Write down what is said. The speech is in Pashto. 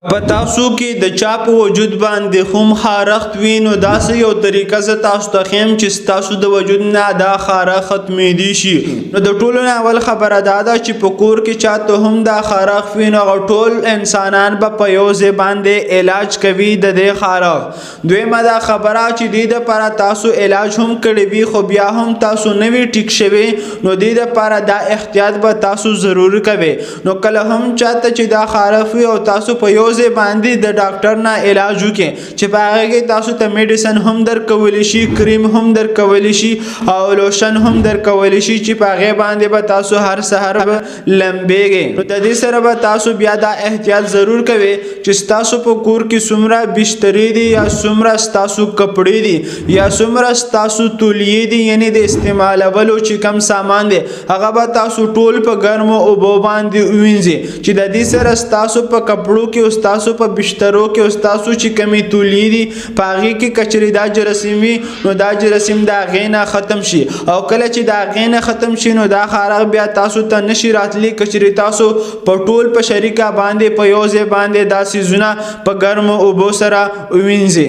په تاسو کې د چا په وجود باندې هم خارښت وي نو داسې یو طریقه زه تاسو ته ښیم چې ستاسو د وجود نه دا خاره ختمېدی شي. نو د ټولو نه اول خبره دا ده چې په کور کې چاته هم دا خارښت وي نو هغه ټول انسانان به په یو ځای باندې علاج کوي د دې خارښت. دویمه دا خبره چې دې دپاره تاسو علاج هم کړی وي خو بیا هم تاسو نه وي ټیک شوي نو دې دپاره دا احتیاط به تاسو ضرور کوئ. نو کله هم چاته چې دا خارښت وي او تاسو په یو ځای باندې د ډاکټر نه علاج وکړي چې په هغه کې تاسو ته میډیسن هم درکولی شي، کریم هم درکولی شي او لوشن هم درکولی شي چې په هغې باندې به تاسو هر سهار به لمبېږئ. نو د دې سره به تاسو بیا دا احتیاط ضرور کوئ چې ستاسو په کور کې څومره بسترې دي یا څومره ستاسو کپړې دي یا څومره ستاسو تولیې دي یعنې د استعمالولو چې کم سامان دی هغه به تاسو ټول په ګرمو اوبو باندې ووینځئ چې د دې سره ستاسو په کپړو کې ستاسو په بسترو کې ستاسو چې کمې تولیې دي په هغې کې کچرې دا جراثیم وي نو دا جراثیم د هغې نه ختم شي او کله چې د هغې نه ختم شي نو دا خارښت بیا تاسو ته نشي راتلی کچرې تاسو په ټول په شریکه باندې په یو ځای باندې دا څیزونه په ګرمو اوبو سره ووینځئ.